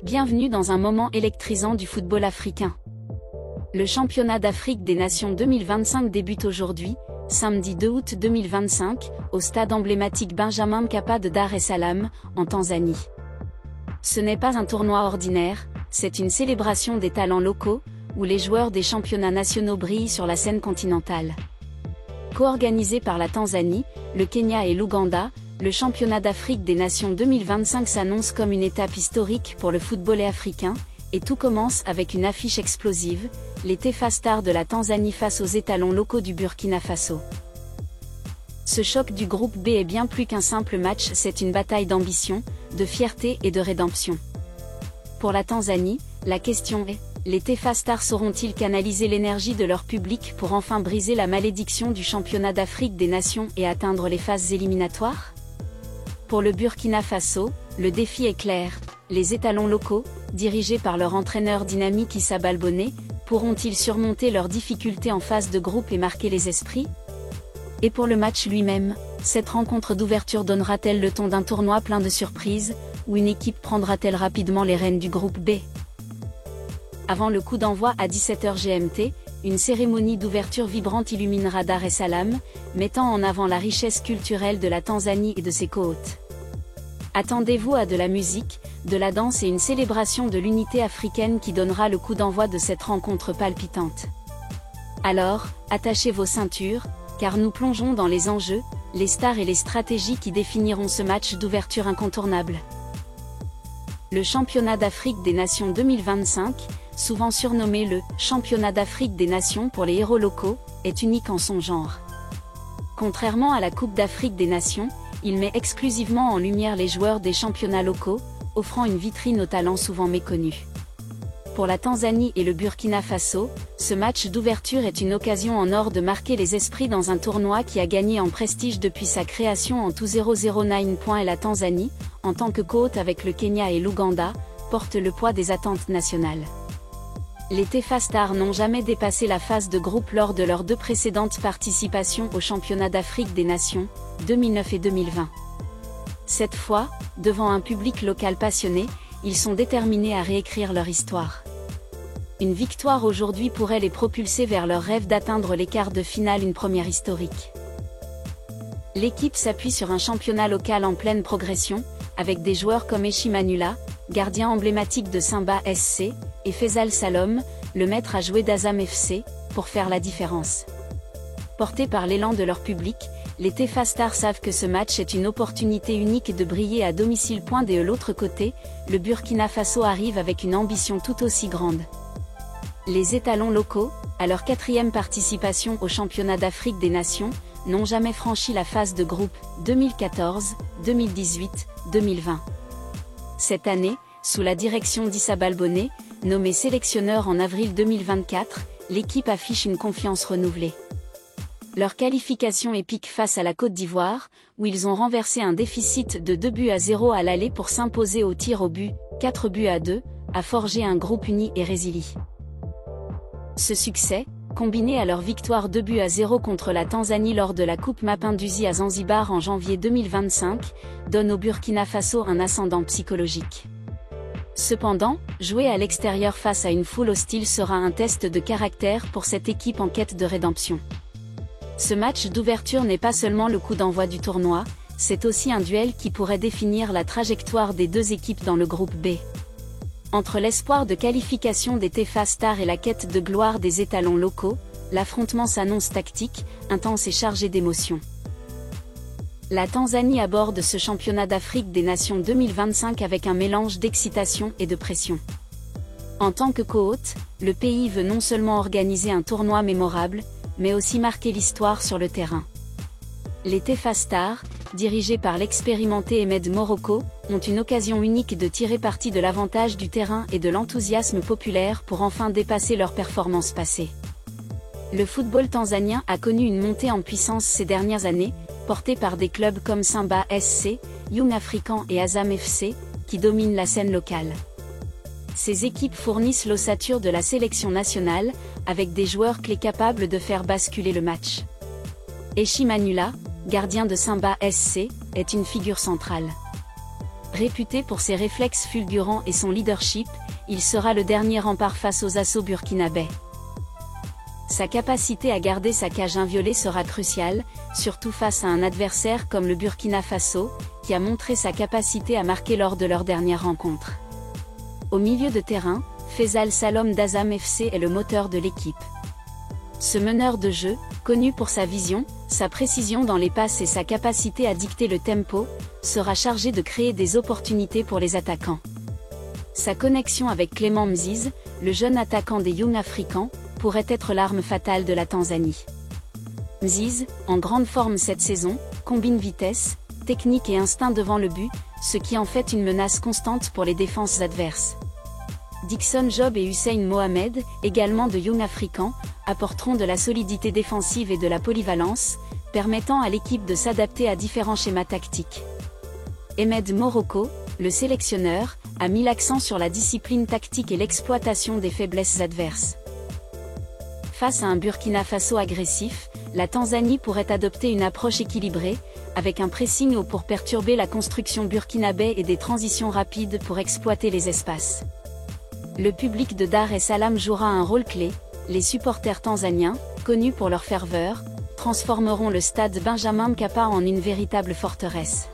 Bienvenue dans un moment électrisant du football africain. Le championnat d'Afrique des Nations 2025 débute aujourd'hui, samedi 2 août 2025, au stade emblématique Benjamin Mkapa de Dar es Salaam, en Tanzanie. Ce n'est pas un tournoi ordinaire, c'est une célébration des talents locaux, où les joueurs des championnats nationaux brillent sur la scène continentale. Co-organisé par la Tanzanie, le Kenya et l'Ouganda, le championnat d'Afrique des Nations 2025 s'annonce comme une étape historique pour le football africain, et tout commence avec une affiche explosive, les Taifa Stars de la Tanzanie face aux étalons locaux du Burkina Faso. Ce choc du groupe B est bien plus qu'un simple match, c'est une bataille d'ambition, de fierté et de rédemption. Pour la Tanzanie, la question est, les Taifa Stars sauront-ils canaliser l'énergie de leur public pour enfin briser la malédiction du championnat d'Afrique des Nations et atteindre les phases éliminatoires ? Pour le Burkina Faso, le défi est clair, les étalons locaux, dirigés par leur entraîneur dynamique Issa Balbonné, pourront-ils surmonter leurs difficultés en phase de groupe et marquer les esprits ? Et pour le match lui-même, cette rencontre d'ouverture donnera-t-elle le ton d'un tournoi plein de surprises, ou une équipe prendra-t-elle rapidement les rênes du groupe B ? Avant le coup d'envoi à 17h GMT, une cérémonie d'ouverture vibrante illuminera Dar es Salaam, mettant en avant la richesse culturelle de la Tanzanie et de ses côtes. Attendez-vous à de la musique, de la danse et une célébration de l'unité africaine qui donnera le coup d'envoi de cette rencontre palpitante. Alors, attachez vos ceintures, car nous plongeons dans les enjeux, les stars et les stratégies qui définiront ce match d'ouverture incontournable. Le championnat d'Afrique des Nations 2025, souvent surnommé le « championnat d'Afrique des Nations pour les héros locaux », est unique en son genre. Contrairement à la Coupe d'Afrique des Nations, il met exclusivement en lumière les joueurs des championnats locaux, offrant une vitrine aux talents souvent méconnus. Pour la Tanzanie et le Burkina Faso, ce match d'ouverture est une occasion en or de marquer les esprits dans un tournoi qui a gagné en prestige depuis sa création en tout 009 points et la Tanzanie, en tant que co-hôte avec le Kenya et l'Ouganda, porte le poids des attentes nationales. Les Taifa Stars n'ont jamais dépassé la phase de groupe lors de leurs deux précédentes participations au championnat d'Afrique des Nations, 2009 et 2020. Cette fois, devant un public local passionné, ils sont déterminés à réécrire leur histoire. Une victoire aujourd'hui pourrait les propulser vers leur rêve d'atteindre les quarts de finale, une première historique. L'équipe s'appuie sur un championnat local en pleine progression, avec des joueurs comme Eshi Manula, gardien emblématique de Simba SC, et Faisal Salom, le maître à jouer d'Azam FC, pour faire la différence. Portés par l'élan de leur public, les Taifa Stars savent que ce match est une opportunité unique de briller à domicile. De l'autre côté, le Burkina Faso arrive avec une ambition tout aussi grande. Les étalons locaux, à leur 4e participation au championnat d'Afrique des Nations, n'ont jamais franchi la phase de groupe 2014, 2018, 2020. Cette année, sous la direction d'Issa Balbonné, nommé sélectionneur en avril 2024, l'équipe affiche une confiance renouvelée. Leur qualification épique face à la Côte d'Ivoire, où ils ont renversé un déficit de 2-0 à l'aller pour s'imposer au tir au but, 4-2, a forgé un groupe uni et résilient. Ce succès, combiné à leur victoire 2-0 contre la Tanzanie lors de la Coupe Mapinduzi à Zanzibar en janvier 2025, donne au Burkina Faso un ascendant psychologique. Cependant, jouer à l'extérieur face à une foule hostile sera un test de caractère pour cette équipe en quête de rédemption. Ce match d'ouverture n'est pas seulement le coup d'envoi du tournoi, c'est aussi un duel qui pourrait définir la trajectoire des deux équipes dans le groupe B. Entre l'espoir de qualification des Taifa Stars et la quête de gloire des étalons locaux, l'affrontement s'annonce tactique, intense et chargé d'émotions. La Tanzanie aborde ce championnat d'Afrique des Nations 2025 avec un mélange d'excitation et de pression. En tant que co-hôte, le pays veut non seulement organiser un tournoi mémorable, mais aussi marquer l'histoire sur le terrain. Les Taifa Stars, dirigés par l'expérimenté Ahmed Morocco, ont une occasion unique de tirer parti de l'avantage du terrain et de l'enthousiasme populaire pour enfin dépasser leurs performances passées. Le football tanzanien a connu une montée en puissance ces dernières années, porté par des clubs comme Simba SC, Young African et Azam FC, qui dominent la scène locale. Ces équipes fournissent l'ossature de la sélection nationale, avec des joueurs clés capables de faire basculer le match. Eshi Manula, gardien de Simba SC, est une figure centrale. Réputé pour ses réflexes fulgurants et son leadership, il sera le dernier rempart face aux assauts burkinabais. Sa capacité à garder sa cage inviolée sera cruciale, surtout face à un adversaire comme le Burkina Faso, qui a montré sa capacité à marquer lors de leur dernière rencontre. Au milieu de terrain, Faisal Salom d'Azam FC est le moteur de l'équipe. Ce meneur de jeu, connu pour sa vision, sa précision dans les passes et sa capacité à dicter le tempo, sera chargé de créer des opportunités pour les attaquants. Sa connexion avec Clément Mzize, le jeune attaquant des Young Africans, pourrait être l'arme fatale de la Tanzanie. Mzize, en grande forme cette saison, combine vitesse, technique et instinct devant le but, ce qui en fait une menace constante pour les défenses adverses. Dickson Job et Hussein Mohamed, également de Young Africans, apporteront de la solidité défensive et de la polyvalence, permettant à l'équipe de s'adapter à différents schémas tactiques. Ahmed Morocco, le sélectionneur, a mis l'accent sur la discipline tactique et l'exploitation des faiblesses adverses. Face à un Burkina Faso agressif, la Tanzanie pourrait adopter une approche équilibrée, avec un pressing haut pour perturber la construction burkinabé et des transitions rapides pour exploiter les espaces. Le public de Dar es Salaam jouera un rôle clé. Les supporters tanzaniens, connus pour leur ferveur, transformeront le stade Benjamin Mkapa en une véritable forteresse.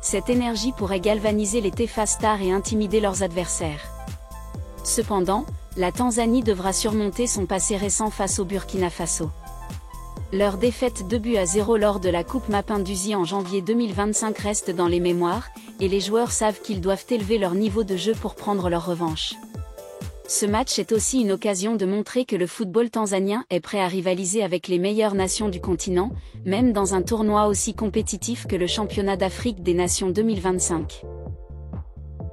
Cette énergie pourrait galvaniser les Taifa Stars et intimider leurs adversaires. Cependant, la Tanzanie devra surmonter son passé récent face au Burkina Faso. Leur défaite 2-0 lors de la Coupe Mapinduzi en janvier 2025 reste dans les mémoires, et les joueurs savent qu'ils doivent élever leur niveau de jeu pour prendre leur revanche. Ce match est aussi une occasion de montrer que le football tanzanien est prêt à rivaliser avec les meilleures nations du continent, même dans un tournoi aussi compétitif que le Championnat d'Afrique des Nations 2025.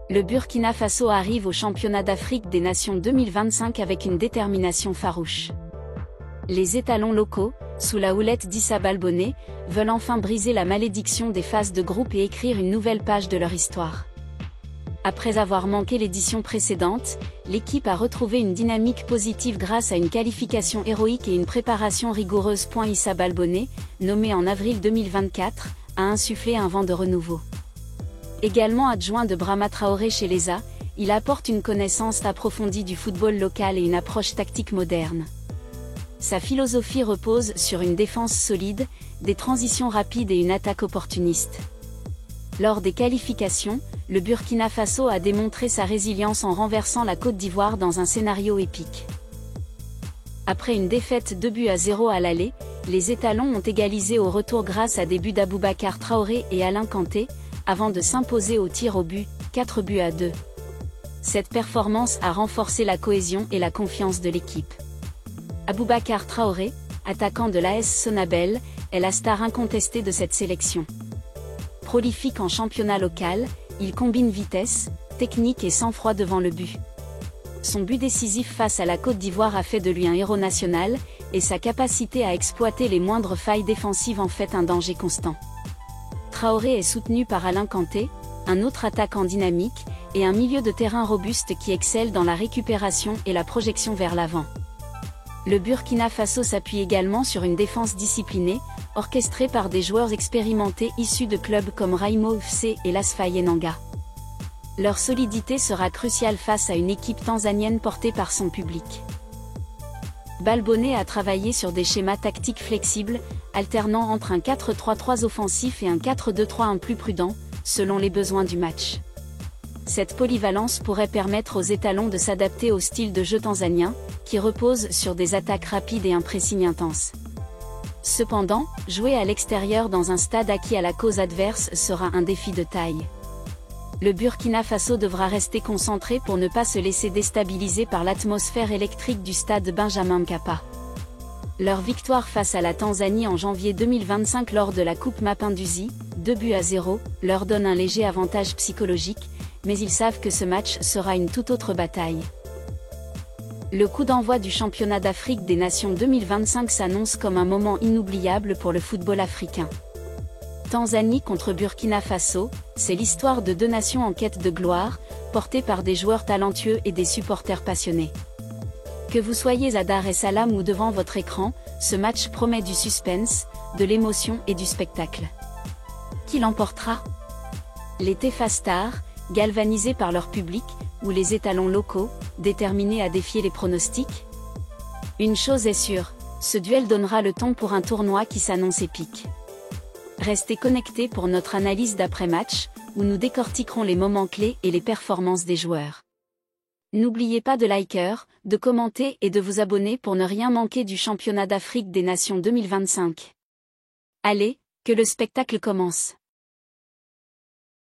Le Burkina Faso arrive au Championnat d'Afrique des Nations 2025 avec une détermination farouche. Les étalons locaux, sous la houlette d'Issa Balbonné, veulent enfin briser la malédiction des phases de groupe et écrire une nouvelle page de leur histoire. Après avoir manqué l'édition précédente, l'équipe a retrouvé une dynamique positive grâce à une qualification héroïque et une préparation rigoureuse. Issa Balbonné, nommé en avril 2024, a insufflé un vent de renouveau. Également adjoint de Brahma Traoré chez les A, il apporte une connaissance approfondie du football local et une approche tactique moderne. Sa philosophie repose sur une défense solide, des transitions rapides et une attaque opportuniste. Lors des qualifications, le Burkina Faso a démontré sa résilience en renversant la Côte d'Ivoire dans un scénario épique. Après une défaite 2-0 à l'aller, les étalons ont égalisé au retour grâce à des buts d'Aboubacar Traoré et Alain Kanté, avant de s'imposer au tir au but, 4-2. Cette performance a renforcé la cohésion et la confiance de l'équipe. Aboubacar Traoré, attaquant de l'AS Sonabel, est la star incontestée de cette sélection. Prolifique en championnat local, il combine vitesse, technique et sang-froid devant le but. Son but décisif face à la Côte d'Ivoire a fait de lui un héros national, et sa capacité à exploiter les moindres failles défensives en fait un danger constant. Traoré est soutenu par Alain Kanté, un autre attaquant dynamique, et un milieu de terrain robuste qui excelle dans la récupération et la projection vers l'avant. Le Burkina Faso s'appuie également sur une défense disciplinée, orchestrée par des joueurs expérimentés issus de clubs comme Raimo FC et l'Asfaï Enanga. Leur solidité sera cruciale face à une équipe tanzanienne portée par son public. Balbonné a travaillé sur des schémas tactiques flexibles, alternant entre un 4-3-3 offensif et un 4-2-3-1 plus prudent, selon les besoins du match. Cette polyvalence pourrait permettre aux étalons de s'adapter au style de jeu tanzanien, qui repose sur des attaques rapides et un pressing intense. Cependant, jouer à l'extérieur dans un stade acquis à la cause adverse sera un défi de taille. Le Burkina Faso devra rester concentré pour ne pas se laisser déstabiliser par l'atmosphère électrique du stade Benjamin Mkapa. Leur victoire face à la Tanzanie en janvier 2025 lors de la Coupe Mapinduzi, 2-0, leur donne un léger avantage psychologique, mais ils savent que ce match sera une toute autre bataille. Le coup d'envoi du Championnat d'Afrique des Nations 2025 s'annonce comme un moment inoubliable pour le football africain. Tanzanie contre Burkina Faso, c'est l'histoire de deux nations en quête de gloire, portées par des joueurs talentueux et des supporters passionnés. Que vous soyez à Dar es Salaam ou devant votre écran, ce match promet du suspense, de l'émotion et du spectacle. Qui l'emportera ? Les Tefa Stars, galvanisés par leur public, ou les étalons locaux, déterminés à défier les pronostics? Une chose est sûre, ce duel donnera le ton pour un tournoi qui s'annonce épique. Restez connectés pour notre analyse d'après-match, où nous décortiquerons les moments clés et les performances des joueurs. N'oubliez pas de liker, de commenter et de vous abonner pour ne rien manquer du championnat d'Afrique des Nations 2025. Allez, que le spectacle commence!